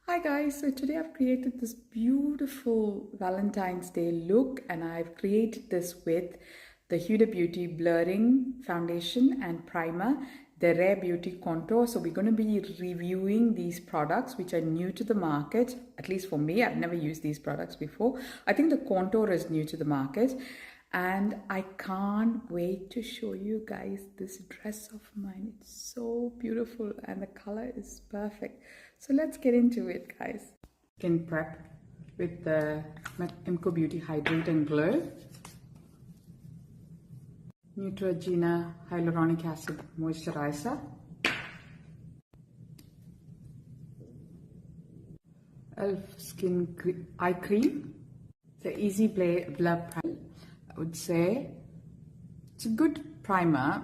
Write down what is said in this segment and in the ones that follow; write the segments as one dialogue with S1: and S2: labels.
S1: Hi guys, so today I've created this beautiful Valentine's Day look and I've created this with the Huda Beauty Blurring Foundation and Primer, the Rare Beauty Contour. So we're going to be reviewing these products which are new to the market, at least for me. I've never used these products before. I think the contour is new to the market. And I can't wait to show you guys this dress of mine. It's so beautiful and the color is perfect. So let's get into it, guys. Skin prep with the Imco Beauty Hydrate and Glow. Neutrogena Hyaluronic Acid Moisturizer. Elf Skin Eye Cream. It's an easy blur primer. I would say it's a good primer.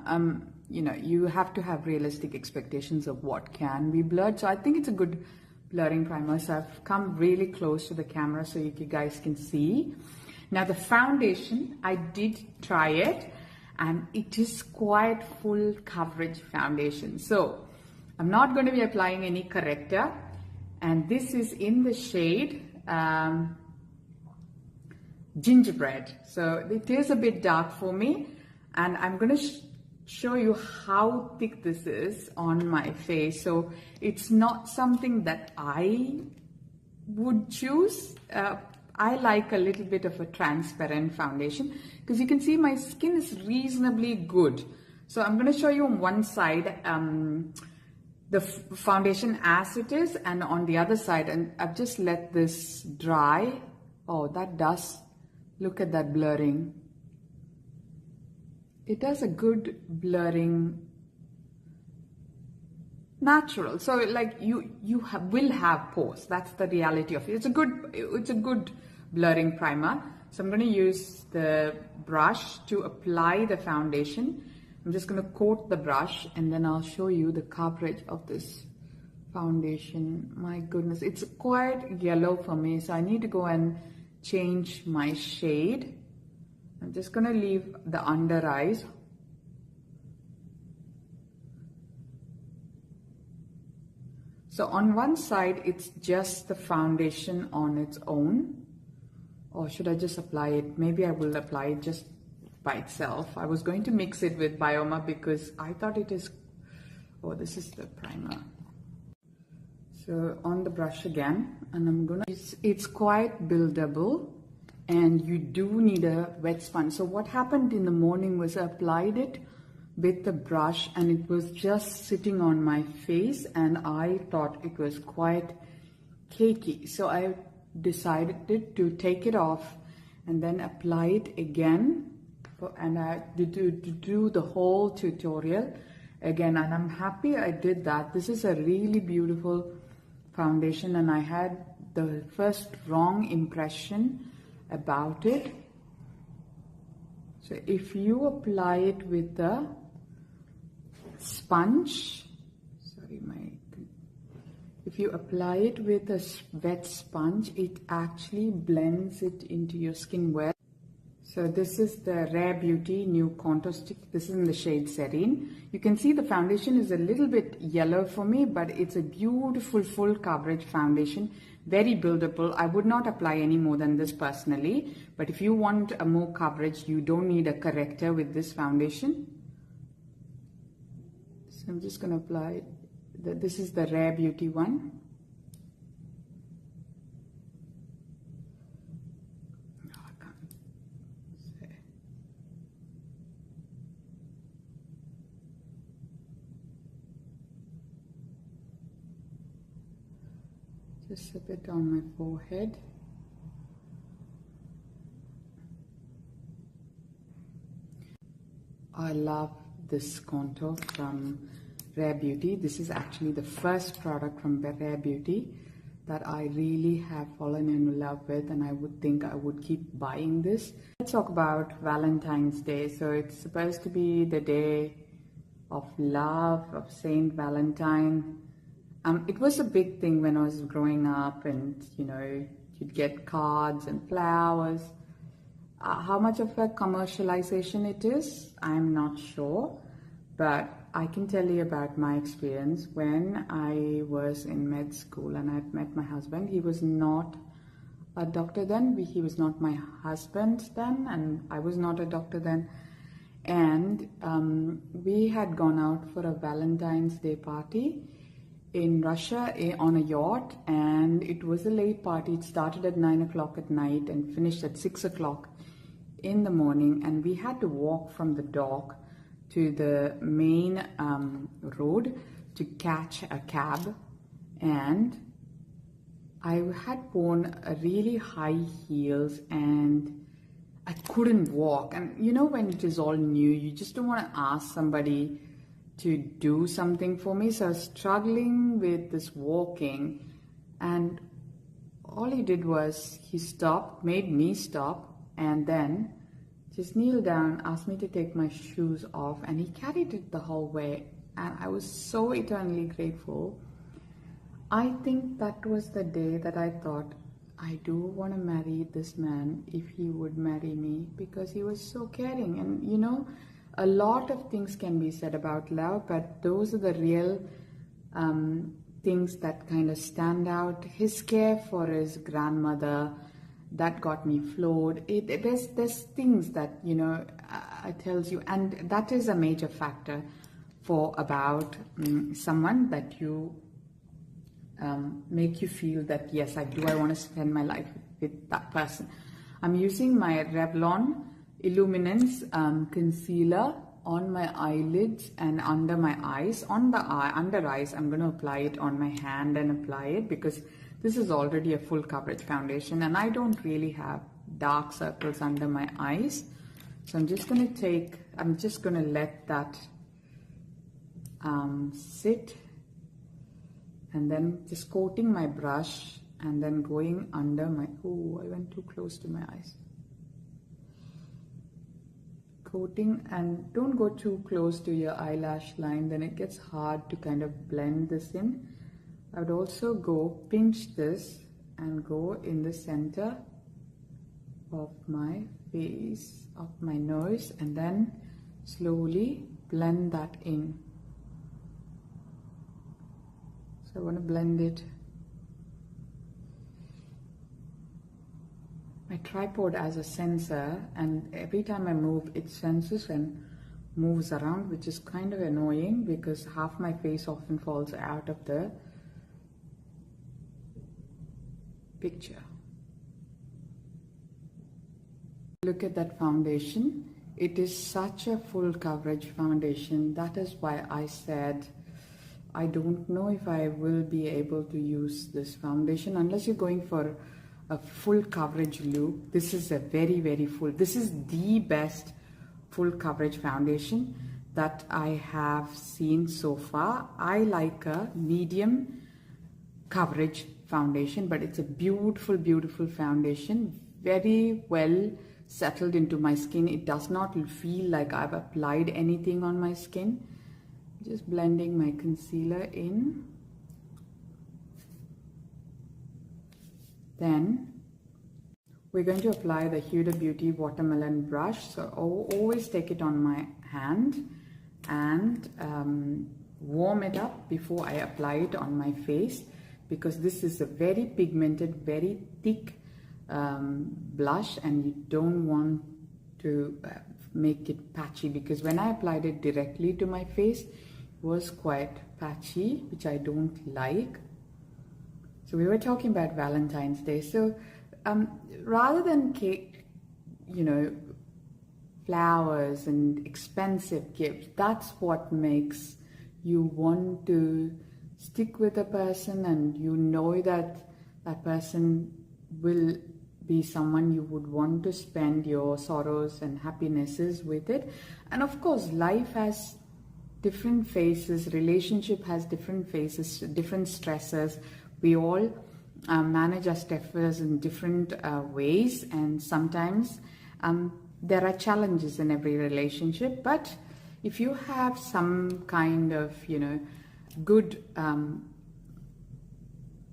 S1: You have to have realistic expectations of what can be blurred. So I think it's a good blurring primer. So I've come really close to the camera so you guys can see. Now the foundation, I did try it and it is quite full coverage foundation. So I'm not going to be applying any corrector. And this is in the shade Gingerbread. So it is a bit dark for me and I'm going to show you how thick this is on my face. So it's not something that I would choose. I like a little bit of a transparent foundation because you can see my skin is reasonably good. So I'm going to show you on one side the foundation as it is and on the other side, and I've just let this dry. Oh, that does. Look at that blurring. It does a good blurring, natural. So like you will have pores. That's the reality of it. It's a good blurring primer. So I'm going to use the brush to apply the foundation. I'm just going to coat the brush and then I'll show you the coverage of this foundation. My goodness, it's quite yellow for me, so I need to go and change my shade. I'm just going to leave the under eyes. So on one side, it's just the foundation on its own. Or should I just apply it? Maybe I will apply it just by itself. I was going to mix it with Bioma because I thought it is... Oh, this is the primer. So on the brush again, and I'm gonna, it's quite buildable and you do need a wet sponge. So what happened in the morning was I applied it with the brush and it was just sitting on my face and I thought it was quite cakey. So I decided to take it off and then apply it again. And I did do the whole tutorial again, and I'm happy I did that. This is a really beautiful foundation and I had the first wrong impression about it. So if you apply it with the sponge, if you apply it with a wet sponge, it actually blends it into your skin well. So this is the Rare Beauty New Contour Stick. This is in the shade Serene. You can see the foundation is a little bit yellow for me, but it's a beautiful full coverage foundation. Very buildable. I would not apply any more than this personally. But if you want a more coverage, you don't need a corrector with this foundation. So I'm just going to apply it. This is the Rare Beauty one. Just a bit on my forehead. I love this contour from Rare Beauty. This is actually the first product from Rare Beauty that I really have fallen in love with, and I would think I would keep buying this. Let's talk about Valentine's Day. So it's supposed to be the day of love, of Saint Valentine. It was a big thing when I was growing up, and you'd get cards and flowers. How much of a commercialization it is, I'm not sure, but I can tell you about my experience when I was in med school and I'd met my husband. He was not a doctor then. He was not my husband then, and I was not a doctor then. And we had gone out for a Valentine's Day party in Russia on a yacht, and it was a late party. It started at 9 o'clock at night and finished at 6 o'clock in the morning, and we had to walk from the dock to the main road to catch a cab. And I had worn a really high heels and I couldn't walk. And you know, when it is all new, you just don't want to ask somebody to do something for me. So I was struggling with this walking, and all he did was he stopped, made me stop, and then just kneel down, asked me to take my shoes off, and he carried it the whole way. And I was so eternally grateful. I think that was the day that I thought, I do want to marry this man if he would marry me, because he was so caring. And you know, a lot of things can be said about love, but those are the real things that kind of stand out. His care for his grandmother, that got me floored. There's things that, you know, it tells you, and that is a major factor for about someone that you make you feel that, yes, I want to spend my life with that person. I'm using my Revlon Luminous concealer on my eyelids and under my eyes. On the under eyes, I'm going to apply it on my hand and apply it, because this is already a full coverage foundation and I don't really have dark circles under my eyes. So I'm just going to let that sit, and then just coating my brush and then going under my, I went too close to my eyes. Coating, and don't go too close to your eyelash line, then it gets hard to kind of blend this in. I would also pinch this and go in the center of my face, of my nose, and then slowly blend that in. So I want to blend it. My tripod has a sensor, and every time I move, it senses and moves around, which is kind of annoying because half my face often falls out of the picture. Look at that foundation. It is such a full coverage foundation. That is why I said I don't know if I will be able to use this foundation unless you're going for a full coverage look. This is a very, very full. This is the best full coverage foundation that I have seen so far. I like a medium coverage foundation, but it's a beautiful, beautiful foundation. Very well settled into my skin. It does not feel like I've applied anything on my skin. Just blending my concealer in. Then we're going to apply the Huda Beauty watermelon brush. So always take it on my hand and warm it up before I apply it on my face, because this is a very pigmented, very thick blush, and you don't want to make it patchy, because when I applied it directly to my face, it was quite patchy, which I don't like. So we were talking about Valentine's Day. So rather than cake, you know, flowers and expensive gifts, that's what makes you want to stick with a person, and you know that that person will be someone you would want to spend your sorrows and happinesses with it. And of course, life has different phases, relationship has different phases, different stresses. We all manage our stresses in different ways, and sometimes there are challenges in every relationship. But if you have some kind of, you know, good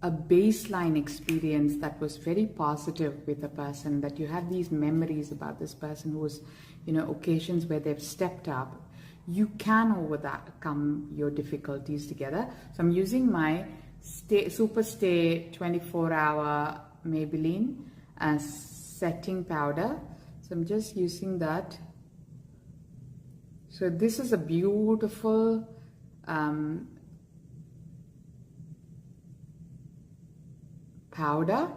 S1: a baseline experience that was very positive with a person, that you have these memories about this person who was, you know, occasions where they've stepped up, you can overcome your difficulties together. So I'm using my Super Stay 24-hour Maybelline setting powder. So I'm just using that. So this is a beautiful powder.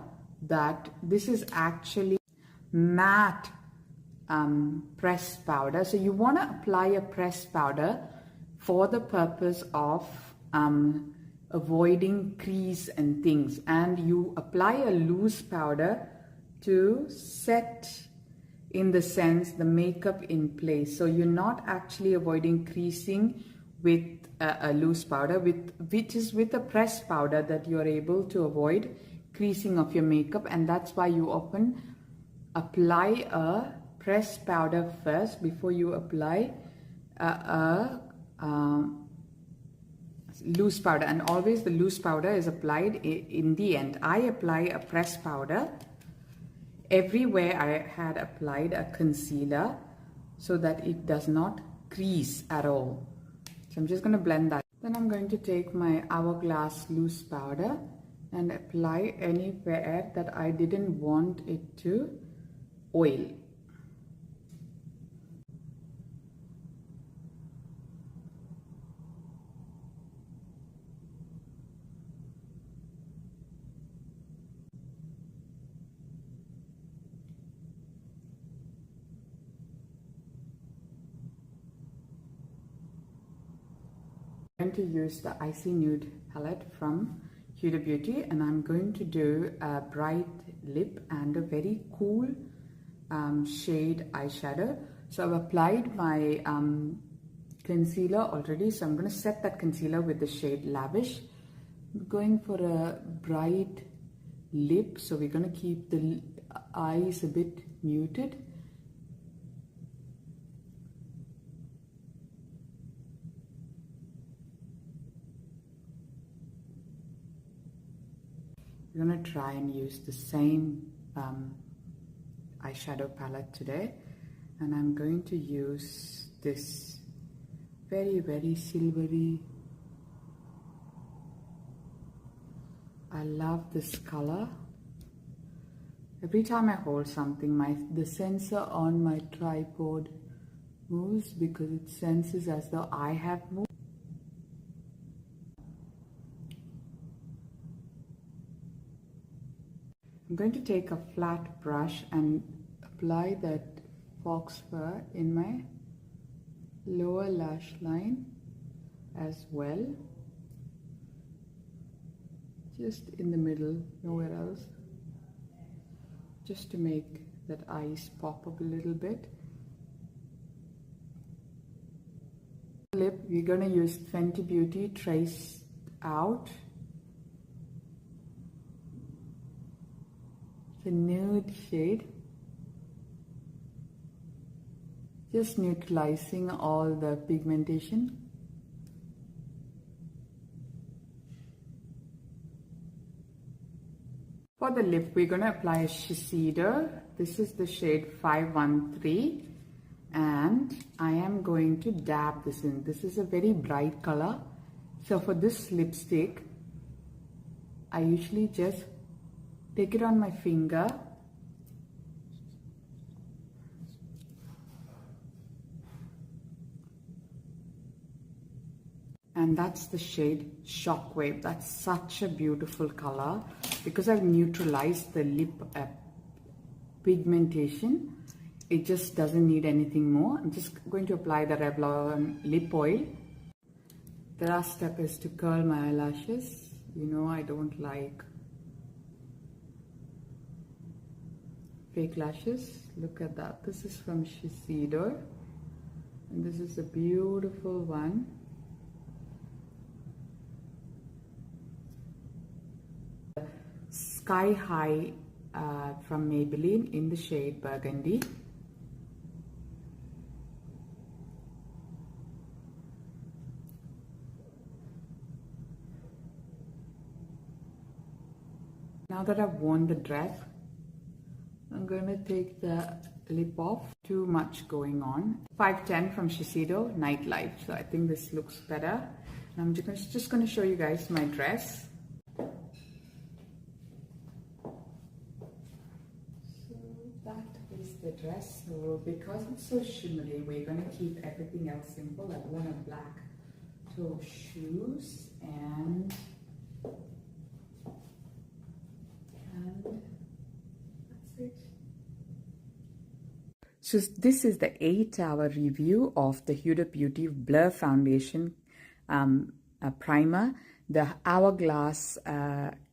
S1: That this is actually matte pressed powder. So you want to apply a pressed powder for the purpose of avoiding crease and things, and you apply a loose powder to set, in the sense, the makeup in place. So you're not actually avoiding creasing with a loose powder, which is with a pressed powder that you're able to avoid creasing of your makeup. And that's why you often apply a pressed powder first before you apply a loose powder, and always the loose powder is applied in the end. I apply a pressed powder everywhere I had applied a concealer so that it does not crease at all. So I'm just going to blend that. Then I'm going to take my Hourglass loose powder and apply anywhere that I didn't want it to oil. I'm going to use the Icy Nude palette from Huda Beauty, and I'm going to do a bright lip and a very cool shade eyeshadow. So I've applied my concealer already, so I'm going to set that concealer with the shade Lavish. I'm going for a bright lip, so we're going to keep the eyes a bit muted. We're going to try and use the same eyeshadow palette today, and I'm going to use this very silvery. I love this color. Every time I hold something, the sensor on my tripod moves because it senses as though I have moved. I'm going to take a flat brush and apply that fox fur in my lower lash line as well. Just in the middle, nowhere else. Just to make that eyes pop up a little bit. Lip, we're going to use Fenty Beauty Traced Out. The nude shade, just neutralizing all the pigmentation. For the lip, we're going to apply a Shiseido. This is the shade 513, and I am going to dab this in. This is a very bright color, so for this lipstick I usually just take it on my finger and that's the shade Shockwave. That's such a beautiful color because I've neutralized the lip pigmentation. It just doesn't need anything more. I'm just going to apply the Revlon lip oil. The last step is to curl my eyelashes. You know I don't like fake lashes. Look at that. This is from Shiseido, and this is a beautiful one. Sky High from Maybelline in the shade Burgundy. Now that I've worn the dress, I'm gonna take the lip off. Too much going on. 510 from Shiseido, Nightlife. So I think this looks better. And I'm just gonna show you guys my dress. So that is the dress. So because it's so shimmery, we're gonna keep everything else simple. I've worn a black toe shoes and that's it. So this is the 8-hour review of the Huda Beauty Blur Foundation primer, the Hourglass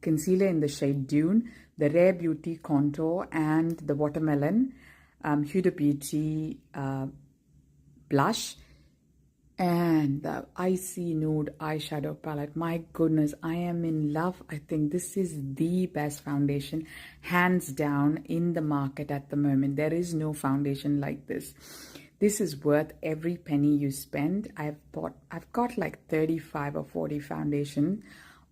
S1: concealer in the shade Dune, the Rare Beauty contour, and the Watermelon Huda Beauty blush, and the Icy Nude eyeshadow palette. My goodness, I am in love. I think this is the best foundation, hands down, in the market at the moment. There is no foundation like this. This is worth every penny you spend. I've got like 35 or 40 foundation,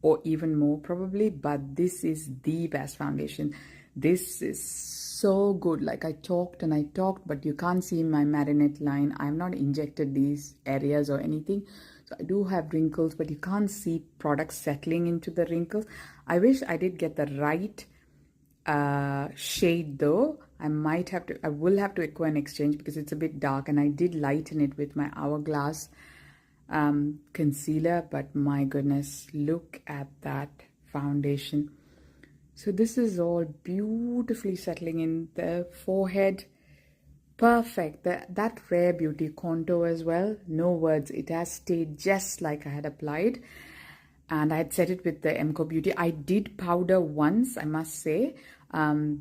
S1: or even more probably, but this is the best foundation. This is so good. Like I talked, but you can't see my marinette line. I have not injected these areas or anything. So I do have wrinkles, but you can't see products settling into the wrinkles. I wish I did get the right shade though. I will have to acquire an exchange because it's a bit dark, and I did lighten it with my Hourglass concealer, but my goodness, look at that foundation. So this is all beautifully settling in the forehead. Perfect. That Rare Beauty contour as well. No words. It has stayed just like I had applied. And I had set it with the Emco Beauty. I did powder once, I must say,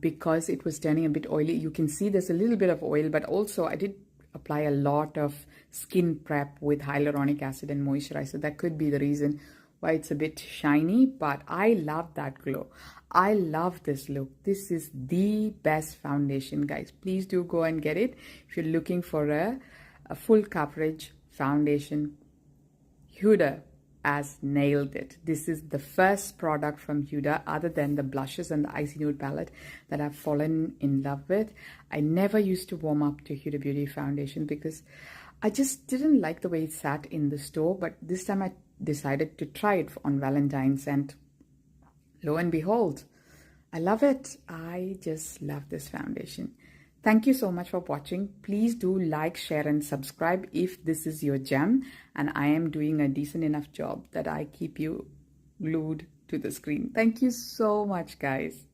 S1: because it was turning a bit oily. You can see there's a little bit of oil, but also I did apply a lot of skin prep with hyaluronic acid and moisturizer. That could be the reason why it's a bit shiny, but I love that glow. I love this look. This is the best foundation, guys. Please do go and get it if you're looking for a full coverage foundation. Huda has nailed it. This is the first product from Huda, other than the blushes and the Icy Nude palette, that I've fallen in love with. I never used to warm up to Huda Beauty foundation because I just didn't like the way it sat in the store, but this time I decided to try it on Valentine's, and lo and behold, I love it. I just love this foundation. Thank you so much for watching. Please do like, share, and subscribe if this is your gem and I am doing a decent enough job that I keep you glued to the screen. Thank you so much, guys.